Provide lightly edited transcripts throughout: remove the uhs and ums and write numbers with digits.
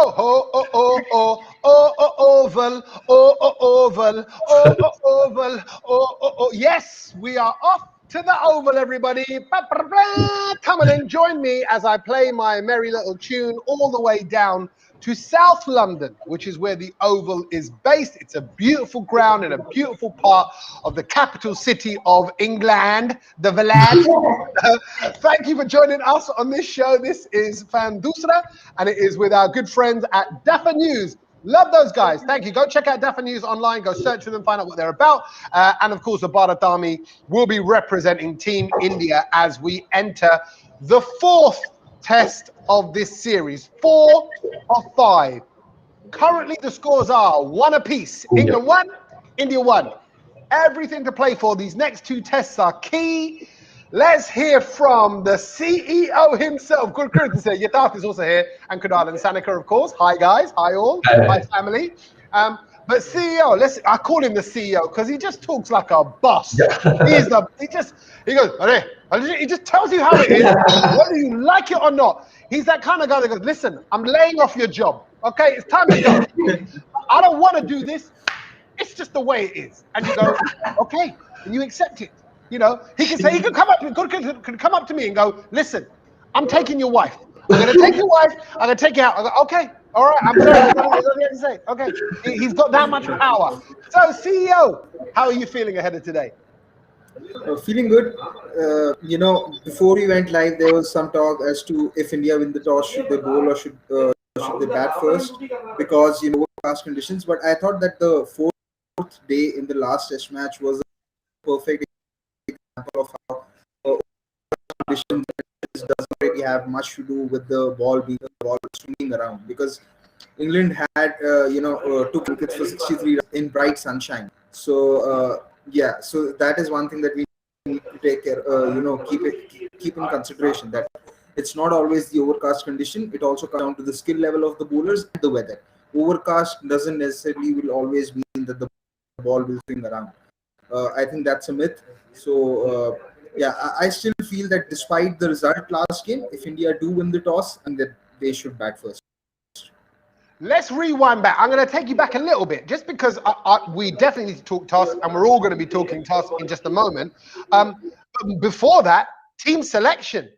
Oh, oh, oh, oh, oh, oh, oh, oval, oh, oh, oval, oh, oh, oval, oh, oh, oh. Yes, we are off to the oval, everybody. Come on and join me as I play my merry little tune all the way down to South London, which is where the Oval is based. It's a beautiful ground in a beautiful part of the capital city of England, the Vlad. Thank you for joining us on this show. This is Fan Doosra, and it is with our good friends at Daffa News. Love those guys. Thank you. Go check out Daffa News online. Go search for them, find out what they're about. And of course, the Bharat Army will be representing Team India as we enter the fourth test of this series. 4 of 5. Currently, the scores are 1 apiece. England 1, India 1. Everything to play for. These next 2 tests are key. Let's hear from the CEO himself. Good courtesy. Yatharth is also here, and Kunal and Sanika, of course. Hi, guys. Hi, all. Hi, family. But CEO, I call him the CEO because he just talks like a boss. He goes, he just tells you how it is, whether you like it or not. He's that kind of guy that goes, listen, I'm laying off your job. Okay, it's time to go. I don't want to do this. It's just the way it is. And you go, okay, and you accept it. You know, he can come up to me and go, listen, I'm taking your wife. I'm going to take your wife. I'm going to take you out. I go, okay, all right, I'm sorry. That's what he had to say. Okay, he's got that much power. So, CEO, how are you feeling ahead of today? Feeling good. Before we went live, there was some talk as to if India win the toss, should they bowl or should they bat first? Because, overcast conditions. But I thought that the 4th day in the last test match was a perfect example of how conditions doesn't really have much to do with the ball swinging around, because England had 2 wickets for 63 runs in bright sunshine. So so that is one thing that we need to take care, keep in consideration, that it's not always the overcast condition. It also comes down to the skill level of the bowlers and the weather. Overcast doesn't necessarily will always mean that the ball will swing around. I think that's a myth. So I still feel that despite the result last game, if India do win the toss, and that they should bat first. Let's rewind back. I'm going to take you back a little bit, just because we definitely need to talk toss, and we're all going to be talking toss in just a moment. Before that, team selection,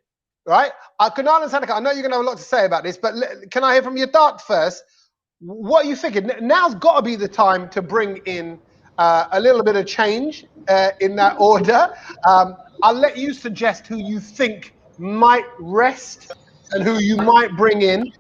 right? Kunal and Sanika, I know you're going to have a lot to say about this, but can I hear from your Yatharth first? What are you thinking? Now's got to be the time to bring in a little bit of change in that order. I'll let you suggest who you think might rest and who you might bring in.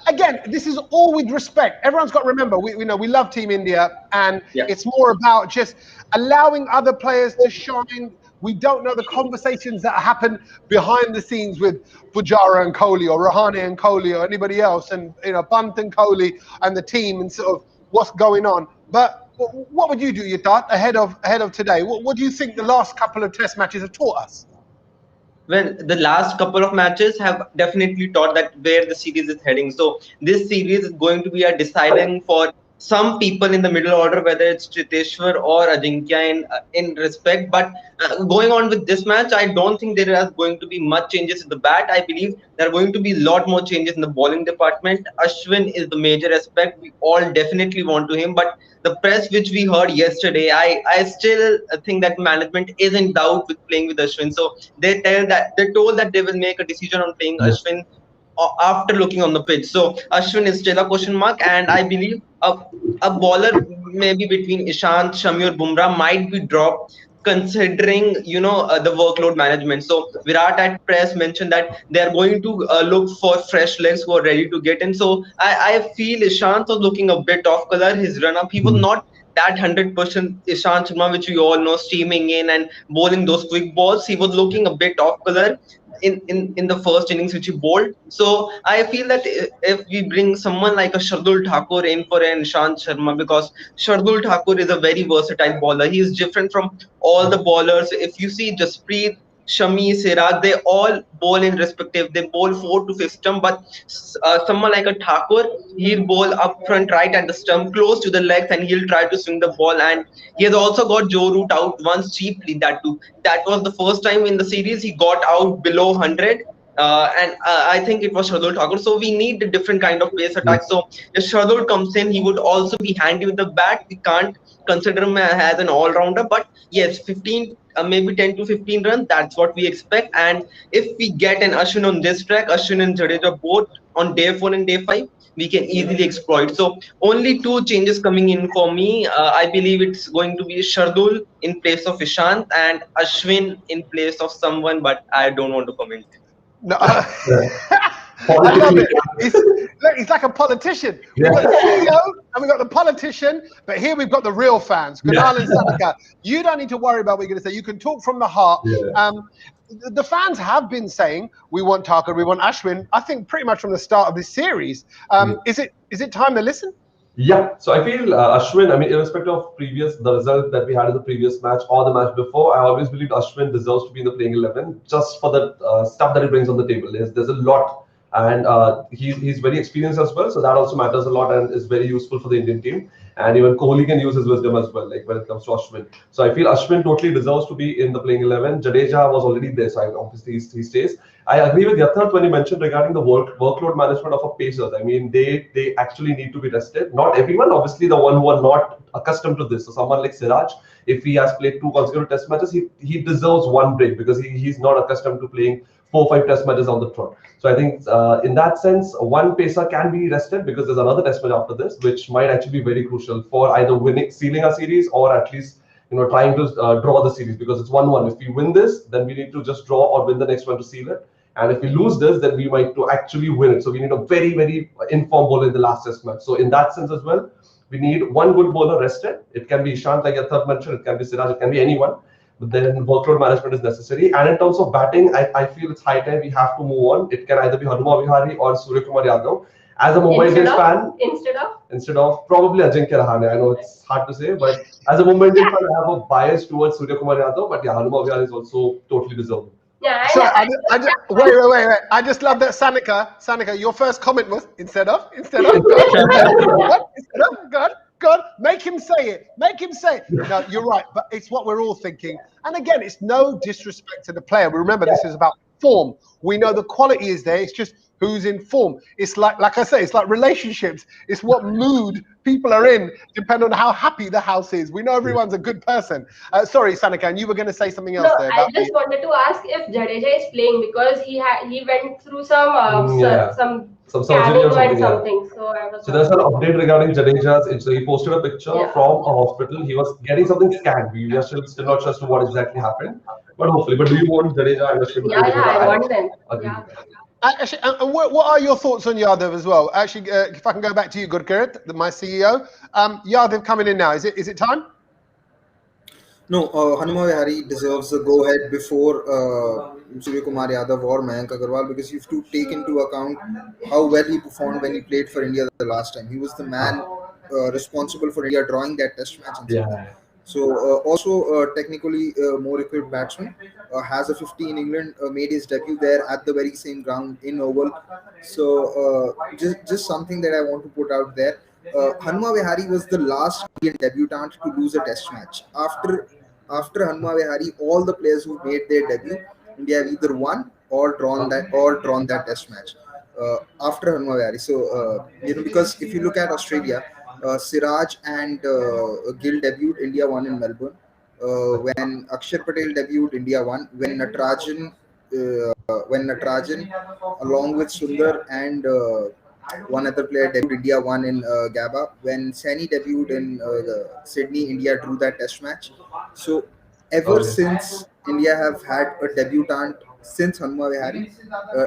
Again, this is all with respect. Everyone's got to remember, we love Team India, and it's more about just allowing other players to shine. We don't know the conversations that happen behind the scenes with Pujara and Kohli, or Rahane and Kohli, or anybody else, and Pant and Kohli and the team, and sort of what's going on. But what would you do, Yatharth, ahead of today? What do you think the last couple of test matches have taught us? Well, the last couple of matches have definitely taught that where the series is heading. So this series is going to be a deciding for some people in the middle order, whether it's Chiteshwar or Ajinkya in respect. But going on with this match, I don't think there are going to be much changes in the bat. I believe there are going to be a lot more changes in the bowling department. Ashwin is the major aspect. We all definitely want to him. But the press which we heard yesterday, I still think that management is in doubt with playing with Ashwin. So they told that they will make a decision on playing Ashwin after looking on the pitch. So Ashwin is still a question mark, and I believe a bowler maybe between Ishant, Shami or Bumrah might be dropped, considering the workload management. So Virat at press mentioned that they are going to look for fresh legs who are ready to get in. So I feel Ishant was looking a bit off color. His run up, he was not that 100% Ishant Sharma, which we all know, steaming in and bowling those quick balls. He was looking a bit off color in the first innings which he bowled. So I feel that if we bring someone like a Shardul Thakur in for an Ishant Sharma, because Shardul Thakur is a very versatile bowler. He is different from all the bowlers. If you see Jasprit, Shami, Siraj, they all bowl in respective. They bowl 4 to 5th stump, but someone like a Thakur, he'll bowl up front right at the stump, close to the legs, and he'll try to swing the ball. And he has also got Joe Root out once cheaply. That too. That was the first time in the series he got out below 100. and I think it was Shardul Thakur. So we need a different kind of pace attack. So if Shardul comes in, he would also be handy with the bat. We can't consider him as an all-rounder, but yes, 15, maybe 10 to 15 runs. That's what we expect. And if we get an Ashwin on this track, Ashwin and Jadeja both on day 4 and day 5, we can easily exploit. So only two changes coming in for me. I believe it's going to be Shardul in place of Ishant and Ashwin in place of someone, but I don't want to comment. No, Yeah. I love it. He's like a politician. We've got the CEO and we've got the politician, but here we've got the real fans, Kunal and Sanika. You don't need to worry about what you're going to say. You can talk from the heart. Yeah. The fans have been saying we want Thakur, we want Ashwin. I think pretty much from the start of this series. Is it time to listen? Yeah, so I feel Ashwin, I mean, irrespective of the result that we had in the previous match or the match before, I always believed Ashwin deserves to be in the playing 11 just for the stuff that he brings on the table. There's a lot, and he's very experienced as well, so that also matters a lot and is very useful for the Indian team. And even Kohli can use his wisdom as well, like when it comes to Ashwin. So I feel Ashwin totally deserves to be in the playing 11. Jadeja was already there, so obviously he stays. I agree with Yatharth when he mentioned regarding the workload management of a pacers. I mean, they actually need to be rested. Not everyone, obviously, the one who are not accustomed to this. So someone like Siraj, if he has played 2 consecutive test matches, he deserves one break because he's not accustomed to playing 4 or 5 test matches on the trot. So I think in that sense, one pacer can be rested because there's another test match after this, which might actually be very crucial for either sealing a series or at least trying to draw the series because it's 1-1. If we win this, then we need to just draw or win the next one to seal it. And if we lose this, then we might to actually win it. So we need a very, very informed bowler in the last test match. So in that sense as well, we need one good bowler rested. It can be Ishant, like Yatharth mentioned, it can be Siraj, it can be anyone. But then workload management is necessary. And in terms of batting, I feel it's high time we have to move on. It can either be Hanuma Vihari or Surya Kumar Yadav. As a Mumbai Indians fan, instead of probably Ajinkya Rahane. I know it's hard to say, but as a Mumbai Indians fan, I have a bias towards Surya Kumar Yadav. But yeah, Hanuma Vihari is also totally deserving. Yeah, So wait. I just love that Sanika, your first comment was instead of God, make him say it. No, you're right, but it's what we're all thinking. And again, it's no disrespect to the player. But remember, this is about form. We know the quality is there. It's just who's in form. It's like I say, it's like relationships. It's what mood people are in, depending on how happy the house is. We know everyone's a good person. Sorry, Sanika, you were going to say something else there. I just wanted to ask if Jadeja is playing because he went through some surgery or something. So there's an update regarding Jadeja's. So he posted a picture from a hospital. He was getting something scanned. We are still not sure as to what exactly happened. But hopefully. But do you want Jadeja and Ashwin? I want them. Actually, and what are your thoughts on Yadav as well? Actually, if I can go back to you, Gurkirat, my CEO. Yadav coming in now. Is it time? No, Hanuma Vihari deserves a go-ahead before Surya Kumar Yadav or Mayank Agarwal because you have to take into account how well he performed when he played for India the last time. He was the man responsible for India drawing that test match. So also technically more equipped batsman, has a 50 in England, made his debut there at the very same ground in Oval. So just something that I want to put out there. Hanuma Vihari was the last Indian debutant to lose a test match. After Hanuma Vihari, all the players who made their debut, India have either won or drawn that test match. After Hanuma Vihari, so because if you look at Australia, Siraj and Gill debuted, India won in Melbourne. When Akshar Patel debuted, India won. When Natarajan along with Sundar and one other player debuted, India won in Gabba. When Saini debuted in Sydney, India drew that test match. So ever since India have had a debutant since Hanuma Vihari,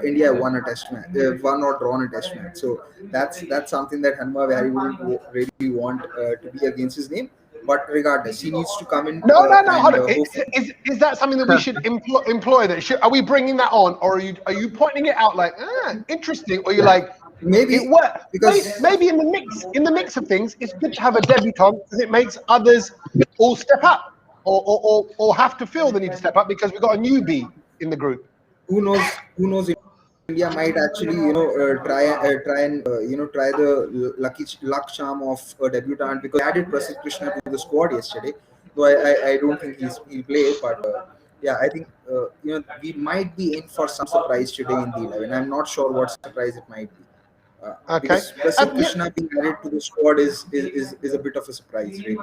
India won a test match, won or drawn a test match. So that's something that Hanuma Vihari wouldn't really want to be against his name. But regardless, he needs to come in. No. Hold on. Is that something that we should employ? Are we bringing that on, or are you pointing it out like interesting, or you're like maybe it worked? Because maybe in the mix of things, it's good to have a debutant because it makes others all step up, or have to feel the need to step up because we've got a newbie in the group. Who knows? India might actually, try the luck charm of a debutant because they added Prasidh Krishna to the squad yesterday. Though I don't think he'll play, but yeah, I think we might be in for some surprise today in the 11. I'm not sure what surprise it might be. Okay. Because Prasidh Yeah, Krishna being added to the squad is a bit of a surprise, really.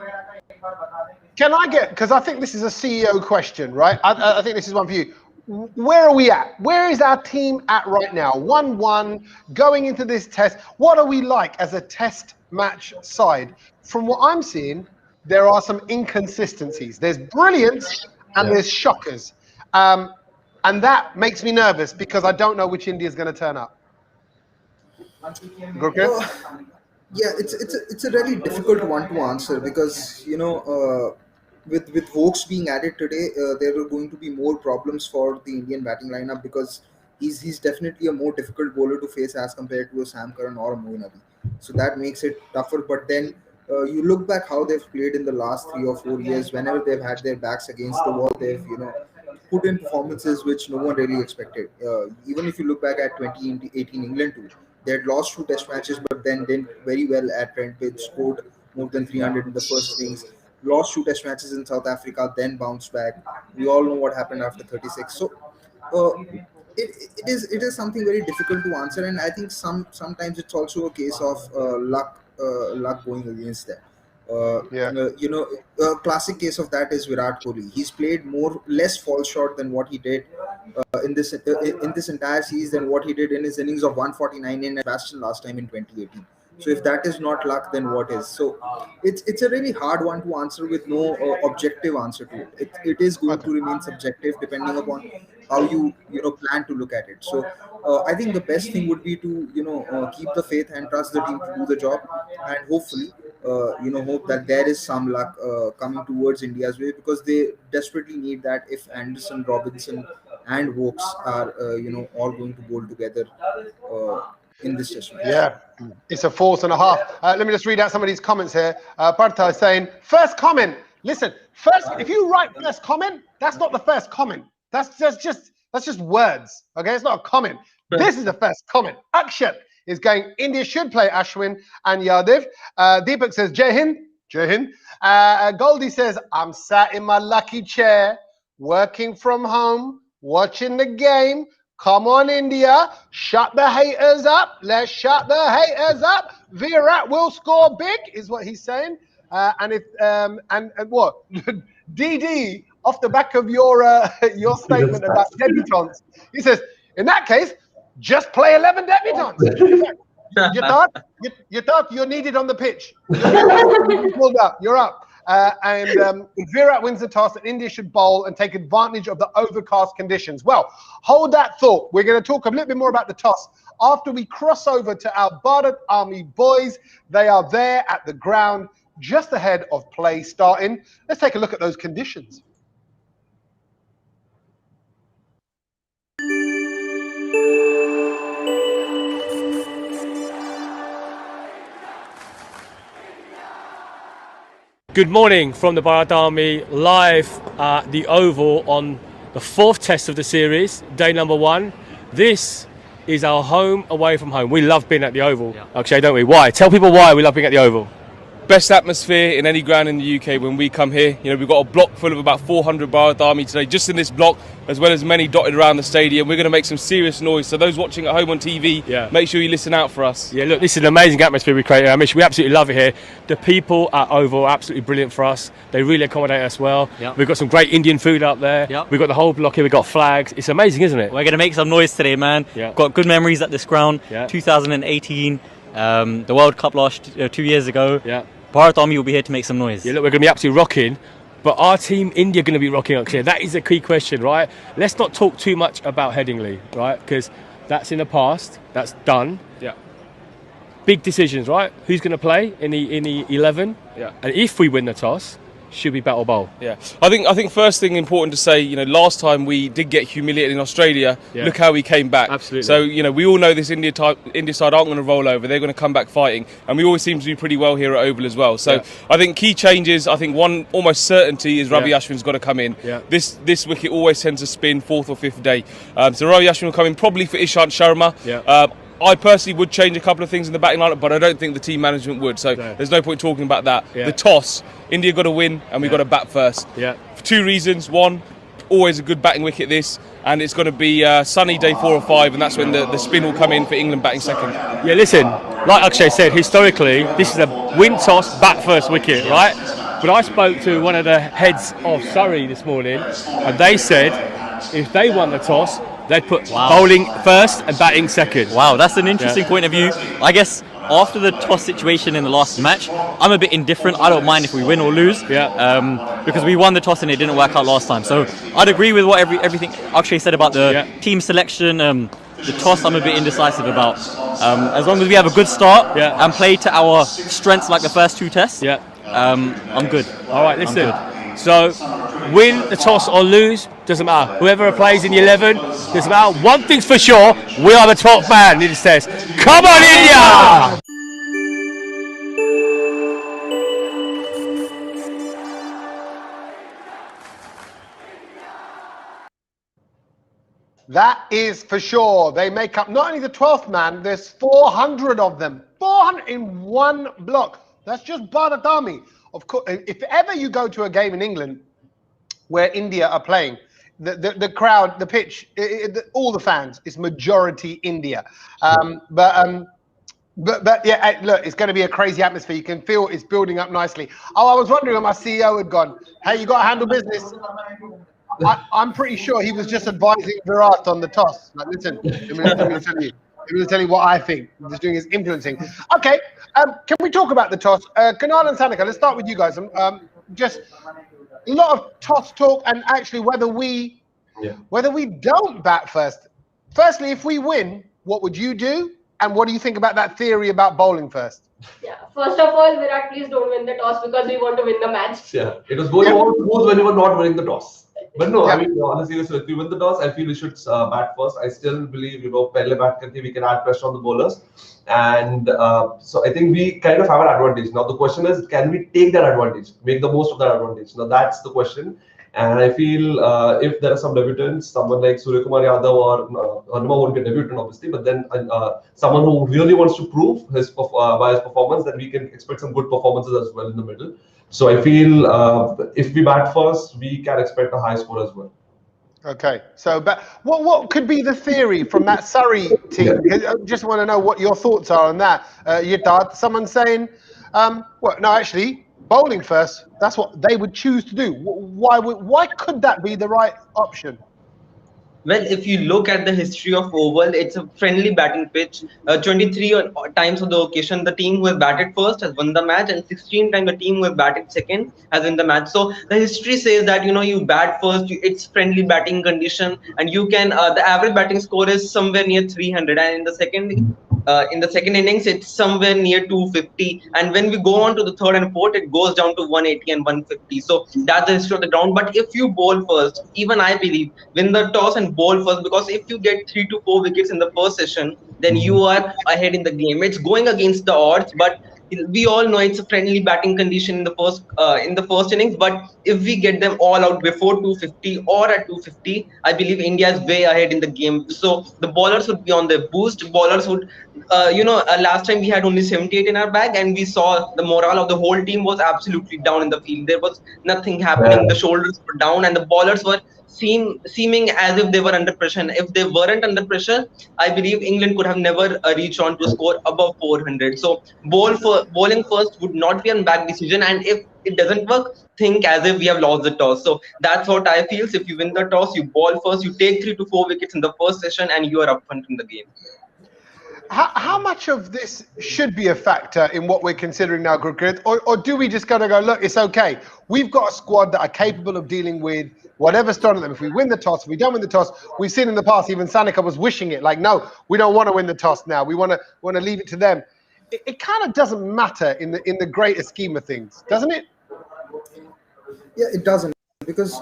can I get, because I think this is a CEO question, right? I think this is one for you. Where are we at? Where is our team at right now? 1-1, going into this test. What are we like as a test match side? From what I'm seeing, there are some inconsistencies. There's brilliance and there's shockers. And that makes me nervous because I don't know which India is going to turn up. Gurkha? Yeah, it's a really difficult one to answer because with Vokes being added today, there are going to be more problems for the Indian batting lineup because he's definitely a more difficult bowler to face as compared to a Sam Curran or a Moeen Ali. So that makes it tougher. But then you look back how they've played in the last 3 or 4 years. Whenever they've had their backs against the wall, they've put in performances which no one really expected. Even if you look back at 2018 England too, they had lost 2 test matches, but then did very well at Trent Bridge, scored more than 300 in the first innings. Lost 2 test matches in South Africa, then bounced back. We all know what happened after 36. So it is something very difficult to answer, and I think sometimes it's also a case of luck going against them. Yeah. A classic case of that is Virat Kohli. He's played less fall short than what he did in this entire series than what he did in his innings of 149 in Bastion last time in 2018. So if that is not luck, then what is? So it's a really hard one to answer with no objective answer to it. It is going to remain subjective depending upon how you plan to look at it. So I think the best thing would be to keep the faith and trust the team to do the job, and hopefully hope that there is some luck coming towards India's way because they desperately need that. If Anderson, Robinson, and Vokes are all going to bowl together in this test match. Yeah, it's a force and a half. Let me just read out some of these comments here. Partha is saying, first comment. Listen, if you write first comment, that's not the first comment. That's just words. Okay, it's not a comment. This is the first comment. Akshat is going, India should play Ashwin and Yadav. Deepak says, Jai Hind. Jai Hind. Goldie says, I'm sat in my lucky chair, working from home, watching the game. Come on, India. Shut the haters up. Let's shut the haters up. Virat will score big, is what he's saying. And what? DD, off the back of your statement about debutantes, he says, in that case, just play 11 debutantes. You thought you're needed on the pitch. You're up. If Virat wins the toss, then India should bowl and take advantage of the overcast conditions. Well, hold that thought. We're going to talk a little bit more about the toss after we cross over to our Bharat Army boys. They are there at the ground just ahead of play starting. Let's take a look at those conditions. Good morning from the Bharat Army, live at the Oval on the fourth test of the series, day number 1. This is our home away from home. We love being at the Oval, Akshay, don't we? Why? Tell people why we love being at the Oval. Best atmosphere in any ground in the UK when we come here. We've got a block full of about 400 Bharat Army today, just in this block, as well as many dotted around the stadium. We're going to make some serious noise. So those watching at home on TV, make sure you listen out for us. Yeah, look, this is an amazing atmosphere we create. We absolutely love it here. The people at Oval are absolutely brilliant for us. They really accommodate us well. Yep. We've got some great Indian food up there. Yep. We've got the whole block here. We've got flags. It's amazing, isn't it? We're going to make some noise today, man. Yep. Got good memories at this ground. Yep. 2018, the World Cup last 2 years ago. Yeah. Bharat Army will be here to make some noise. Yeah, look, we're going to be absolutely rocking. But our team, India, going to be rocking up here. That is a key question, right? Let's not talk too much about Headingley, right? Because that's in the past. That's done. Yeah. Big decisions, right? Who's going to play in the 11? Yeah. And if we win the toss, should we battle bowl? Yeah. I think first thing important to say, last time we did get humiliated in Australia. Yeah. Look how we came back. Absolutely. So, we all know this India side aren't going to roll over. They're going to come back fighting. And we always seem to do pretty well here at Oval as well. So I think key changes, one almost certainty is Ravi Ashwin's got to come in. Yeah. This wicket always tends to spin 4th or 5th day. So Ravi Ashwin will come in probably for Ishant Sharma. Yeah. I personally would change a couple of things in the batting lineup, but I don't think the team management would. So there's no point talking about that. Yeah. The toss, India got to win, and we've got to bat first. Yeah. For 2 reasons. 1, always a good batting wicket this, and it's going to be sunny day 4 or 5, and that's when the spin will come in for England batting second. Yeah, listen, like Akshay said, historically, this is a win toss, bat first wicket, right? But I spoke to one of the heads of Surrey this morning, and they said if they won the toss, they'd put bowling first and batting second. Wow, that's an interesting point of view. I guess after the toss situation in the last match, I'm a bit indifferent. I don't mind if we win or lose, because we won the toss and it didn't work out last time. So I'd agree with what everything Akshay said about the team selection. The toss I'm a bit indecisive about. As long as we have a good start and play to our strengths like the first 2 tests, I'm good. All right, listen. So, win the toss or lose, doesn't matter. Whoever plays in the 11, doesn't matter. One thing's for sure, we are the 12th man in this test. Come on, India! That is for sure. They make up not only the 12th man, there's 400 of them. 400 in one block. That's just Bharat Army. Of course, if ever you go to a game in England where India are playing, the crowd, the pitch, all the fans, is majority India. But yeah, look, it's going to be a crazy atmosphere. You can feel it's building up nicely. Oh, I was wondering where my CEO had gone. Hey, you got to handle business. I'm pretty sure he was just advising Virat on the toss. Like, listen, let me tell you. I'm going to tell you what I think. He's doing his influencing. Okay, can we talk about the toss? Kunal and Sanika, let's start with you guys. Just a lot of toss talk, and actually whether we don't bat first. Firstly, if we win, what would you do? And what do you think about that theory about bowling first? Yeah, first of all, Virat, please don't win the toss because we want to win the match. Yeah, it was going on smooth when we were not winning the toss. But no, I mean, honestly, so if we win the toss, I feel we should bat first. I still believe, pehle bat karke we can add pressure on the bowlers. And so I think we kind of have an advantage. Now, the question is, can we take that advantage, make the most of that advantage? Now, that's the question. And I feel if there are some debutants, someone like Surya Kumar Yadav or Hanuma won't be a debutant, obviously, but then someone who really wants to prove by his performance, then we can expect some good performances as well in the middle. So I feel if we bat first, we can expect a high score as well. Okay, so but what could be the theory from that Surrey team? I just want to know what your thoughts are on that. Yidad, someone saying, no, actually, bowling first. That's what they would choose to do. Why could that be the right option? Well, if you look at the history of Oval, it's a friendly batting pitch. 23 times on the occasion, the team who has batted first has won the match, and 16 times the team who has batted second has won the match. So the history says that you bat first, it's friendly batting condition, and you can the average batting score is somewhere near 300, and in the second innings it's somewhere near 250, and when we go on to the third and fourth, it goes down to 180 and 150. So that's the history of the ground. But if you bowl first, even I believe win the toss and bowl first, because if you get 3 to 4 wickets in the first session, then you are ahead in the game. It's going against the odds, but we all know it's a friendly batting condition in the first innings. But if we get them all out before 250 or at 250, I believe India is way ahead in the game. So the bowlers would be on their boost. Bowlers would, last time we had only 78 in our bag, and we saw the morale of the whole team was absolutely down in the field. There was nothing happening. The shoulders were down, and the bowlers were seeming as if they were under pressure. And if they weren't under pressure, I believe England could have never reached on to a score above 400. So bowling first would not be a bad decision, and if it doesn't work, think as if we have lost the toss. So that's what I feel. So if you win the toss, you bowl first, you take 3 to 4 wickets in the first session, and you are up front in the game. How much of this should be a factor in what we're considering now, Gurpreet? Or do we just gotta go, look, it's okay. We've got a squad that are capable of dealing with whatever's thrown at them. If we win the toss, if we don't win the toss, we've seen in the past, even Sanika was wishing it, like, no, we don't want to win the toss now. We want to leave it to them. It kind of doesn't matter in the greater scheme of things, doesn't it? Yeah, it doesn't. Because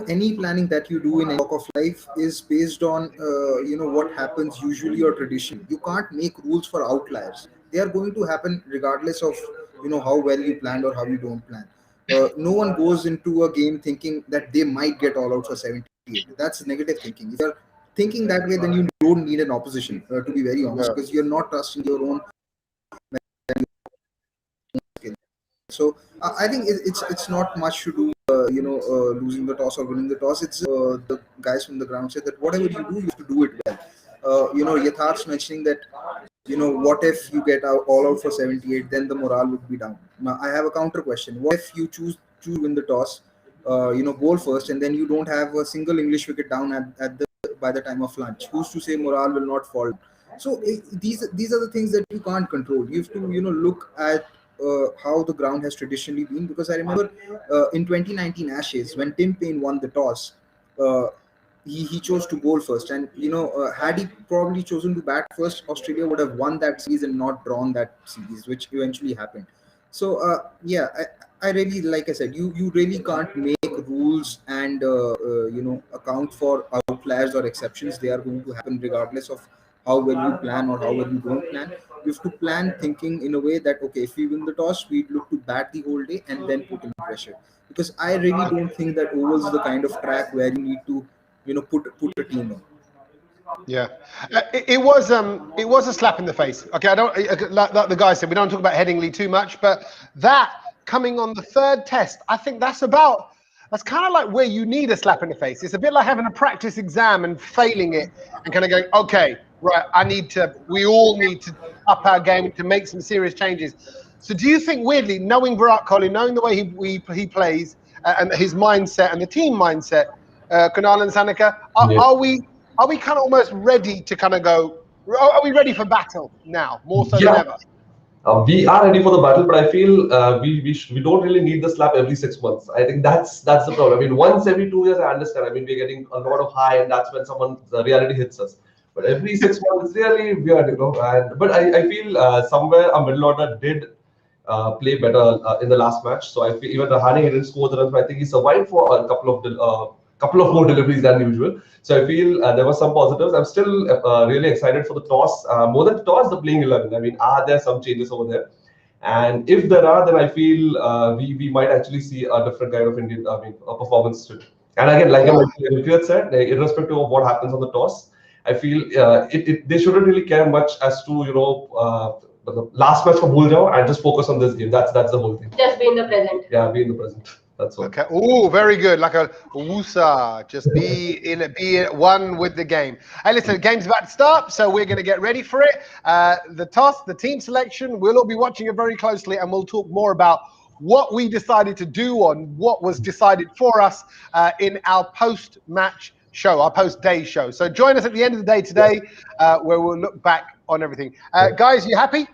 any planning that you do in a walk of life is based on what happens usually or tradition. You can't make rules for outliers. They are going to happen regardless of how well you planned or how you don't plan. No one goes into a game thinking that they might get all out for 78. That's negative thinking. If you're thinking that way, then you don't need an opposition, to be very honest, because you're not trusting your own skill. So I think it's not much to do, losing the toss or winning the toss. It's the guys from the ground said that whatever you do, you have to do it well. Yatharth's mentioning that, what if you get all out for 78, then the morale would be down. Now, I have a counter question. What if you choose to win the toss, bowl first, and then you don't have a single English wicket down at the by the time of lunch? Who's to say morale will not fall? So these are the things that you can't control. You have to, look at how the ground has traditionally been. Because I remember in 2019 Ashes, when Tim Payne won the toss, uh, he chose to bowl first, and had he probably chosen to bat first, Australia would have won that series and not drawn that series, which eventually happened. So yeah, I really, like I said, you really can't make rules and account for outliers or exceptions. They are going to happen regardless of how well you plan or how well you don't plan. You have to plan thinking in a way that, okay, if we win the toss, we look to bat the whole day and then put in pressure. Because I really don't think that ovals is the kind of track where you need to put a team in. Yeah, it was a slap in the face. Okay, I don't like the guy said, we don't talk about Headingley too much, but that coming on the third test, I think that's kind of like where you need a slap in the face. It's a bit like having a practice exam and failing it and kind of going, okay, right, we all need to up our game to make some serious changes. So do you think, weirdly, knowing Virat Kohli, knowing the way he plays and his mindset and the team mindset, Kunal and Sanika, are we kind of almost ready to kind of go? Are we ready for battle now, more so than ever? We are ready for the battle, but I feel we don't really need the slap every 6 months. I think that's the problem. I mean, once every 2 years, I understand. I mean, we're getting a lot of high, and that's when the reality hits us. But every 6 months, it's really weird, but I feel somewhere a middle order did play better in the last match. So I feel even Rahane didn't score the runs, but I think he survived for a couple of more deliveries than usual. So I feel there were some positives. I'm still really excited for the toss. More than the toss, the playing 11. I mean, are there some changes over there? And if there are, then I feel we might actually see a different kind of Indian, a performance too. And again, like Ilkrit said, irrespective of what happens on the toss, I feel they shouldn't really care much as to the last match for Bhuljao and just focus on this game. That's the whole thing. Just be in the present. Yeah, be in the present. That's all. Okay. Oh, very good. Like a woosa. Just be one with the game. Hey, listen, the game's about to start, so we're going to get ready for it. The toss, the team selection, we'll all be watching it very closely, and we'll talk more about what we decided to do on what was decided for us in our post-match show, our post-day show. So join us at the end of the day today, where we'll look back on everything. Guys, you happy?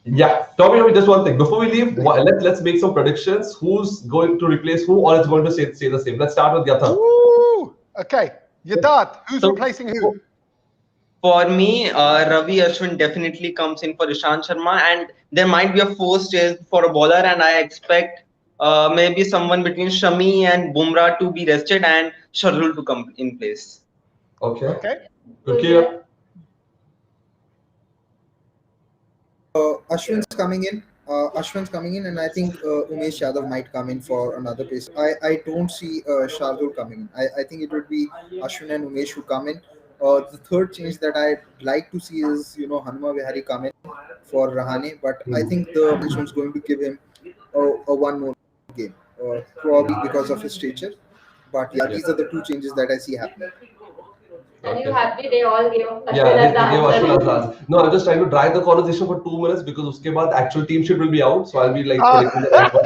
Yeah, Tommy, just one thing. Before we leave, let's make some predictions. Who's going to replace who, or is going to say the same? Let's start with Yatharth. Ooh, okay. Yatharth, who's replacing who? For me, Ravi Ashwin definitely comes in for Ishant Sharma, and there might be a forced change for a bowler, and I expect maybe someone between Shami and Bumrah to be rested and Shardul to come in place. Okay. Okay. Ashwin's coming in. And I think Umesh Yadav might come in for another place. I don't see Shardul coming in. I think it would be Ashwin and Umesh who come in. The third change that I'd like to see is Hanuma Vihari come in for Rahane, but I think the management is going to give him a one more game, probably because of his stature. But yeah, these are the two changes that I see happening. And you happy they all gave Ashwin as the answer. No, I'm just trying to drive the conversation for 2 minutes because uske baad actual team sheet will be out, so I'll be like predicting the right one.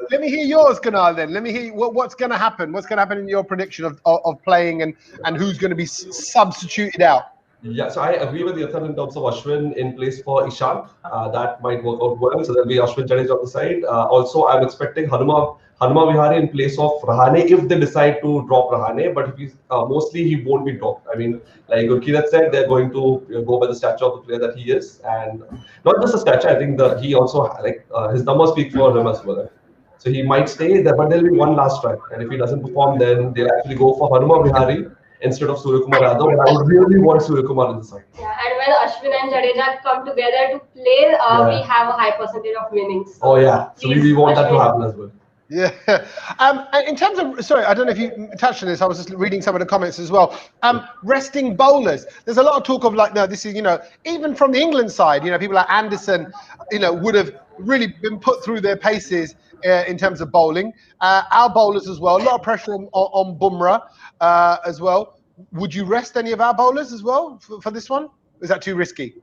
Let me hear yours, Kunal. Then let me hear what's going to happen. What's going to happen in your prediction of playing and who's going to be substituted out. Yeah, so I agree with Yatharth in terms of Ashwin in place for Ishant. That might work out well. So there'll be Ashwin Jadeja on the side. Also, I'm expecting Hanuma Vihari in place of Rahane if they decide to drop Rahane. But if he's, mostly he won't be dropped. I mean, like Gurkirat said, they're going to go by the stature of the player that he is, and not just the stature. I think he also his numbers speak for him as well. So he might stay there, but there'll be one last try. And if he doesn't perform, then they'll actually go for Hanuma Vihari instead of Suryakumar Yadav, and I would really want Suryakumar in the side. Yeah, and when Ashwin and Jadeja come together to play, we have a high percentage of winnings. So so we want that to happen as well. Yeah. And in terms of, sorry, I don't know if you touched on this. I was just reading some of the comments as well. Resting bowlers. There's a lot of talk of like, no, this is, even from the England side, people like Anderson, would have really been put through their paces in terms of bowling. Our bowlers as well. A lot of pressure on Bumrah as well. Would you rest any of our bowlers as well for this one? Is that too risky?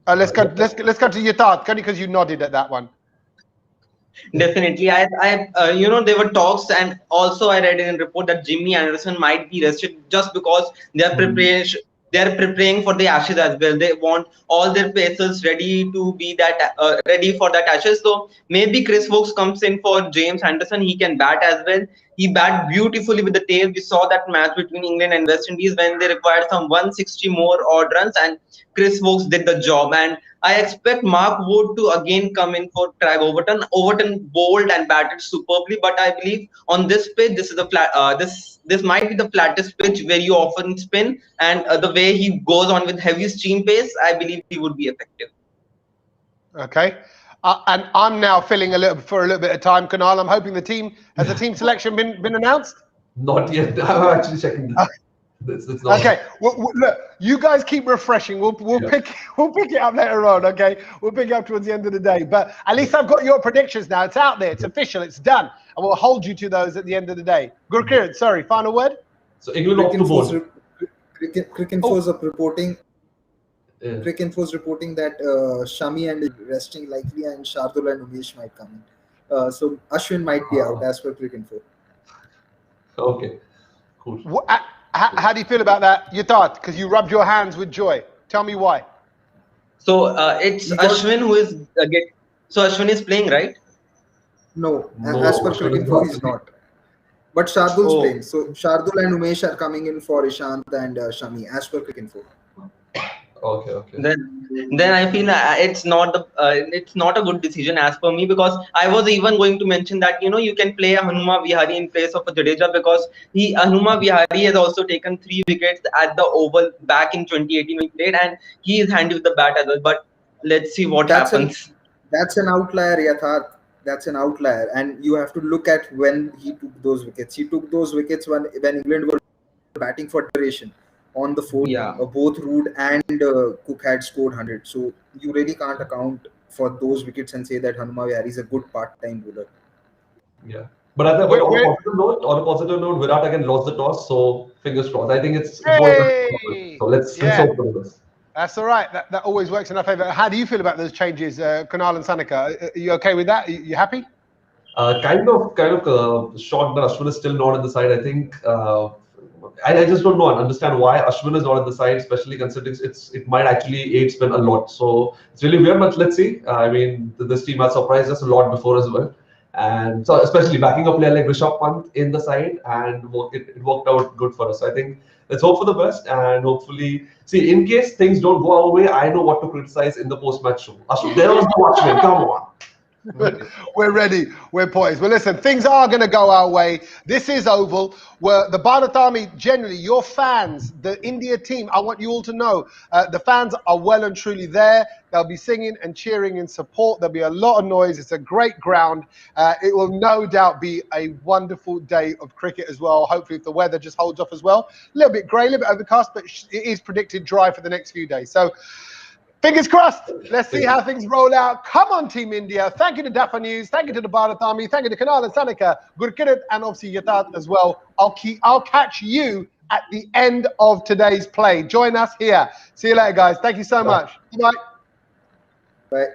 Let's go to Yatharth, only because you nodded at that one. Definitely, there were talks, and also I read in a report that Jimmy Anderson might be rested just because they are preparing for the Ashes as well. They want all their pacers ready to be ready for that Ashes. So maybe Chris Woakes comes in for James Anderson. He can bat as well. He bat beautifully with the tail. We saw that match between England and West Indies when they required some 160 more odd runs, and Chris Woakes did the job. And I expect Mark Wood to again come in for Craig Overton. Overton bowled and batted superbly, but I believe on this pitch, this is a flat. This might be the flattest pitch where you often spin, and the way he goes on with heavy stream pace, I believe he would be effective. Okay. And I'm now filling a little bit of time, Kunal. I'm hoping has the team selection been announced? Not yet. I'm actually checking this. It's not okay. Well, look, you guys keep refreshing. We'll pick it up later on. Okay, we'll pick it up towards the end of the day. But at least I've got your predictions now. It's out there. It's official. It's done, and we'll hold you to those at the end of the day. Gurkiran, sorry. Final word. So England off the board. Cricinfo's reporting. Cricinfo's reporting that Shami and resting likely, and Shardul and Umesh might come in. So Ashwin might be out as per Cricinfo. Okay, cool. How do you feel about that, Yatharth? Because you rubbed your hands with joy. Tell me why. So it's Ashwin who is So Ashwin is playing, right? No, as per Cricinfo, he's not. But Shardul's playing. So Shardul and Umesh are coming in for Ishant and Shami, as per Cricinfo. Okay. Then I feel it's not a good decision as per me, because I was even going to mention that you can play a Hanuma Vihari in place of a Jadeja, because Hanuma Vihari has also taken 3 wickets at the Oval back in 2018 when he played, and he is handy with the bat as well. But let's see what happens. That's an outlier, Yatharth. That's an outlier, and you have to look at when he took those wickets. He took those wickets when England were batting for duration. On the 4th, both Root and Cook had scored 100. So you really can't account for those wickets and say that Hanuma Vihari is a good part-time bowler. Yeah. But on a positive note, Virat again lost the toss, so fingers crossed. I think it's so let's hope for the best. That's all right. That always works in our favour. How do you feel about those changes, Kunal and Sanika? Are you okay with that? Are you happy? Kind of shocked that Ashwin is still not on the side. I think I just don't know and understand why Ashwin is not on the side, especially considering it might actually aid spin a lot. So it's really weird, but let's see. I mean, this team has surprised us a lot before as well. And so especially backing up player like Rishabh Pant in the side, and it worked out good for us. So I think let's hope for the best, and hopefully, see, in case things don't go our way, I know what to criticize in the post-match show. There was no Ashwin, come on. We're ready. We're poised. Well, listen, things are going to go our way. This is Oval, where the Bharat Army, generally, your fans, the India team, I want you all to know, the fans are well and truly there. They'll be singing and cheering in support. There'll be a lot of noise. It's a great ground. It will no doubt be a wonderful day of cricket as well. Hopefully, if the weather just holds off as well. A little bit grey, a little bit overcast, but it is predicted dry for the next few days. So, fingers crossed. Let's see how things roll out. Come on, Team India. Thank you to Daffa News. Thank you to the Bharat Army. Thank you to Kunal and Sanika, Gurkirat, and obviously Yatharth as well. I'll catch you at the end of today's play. Join us here. See you later, guys. Thank you so much. Bye. Bye.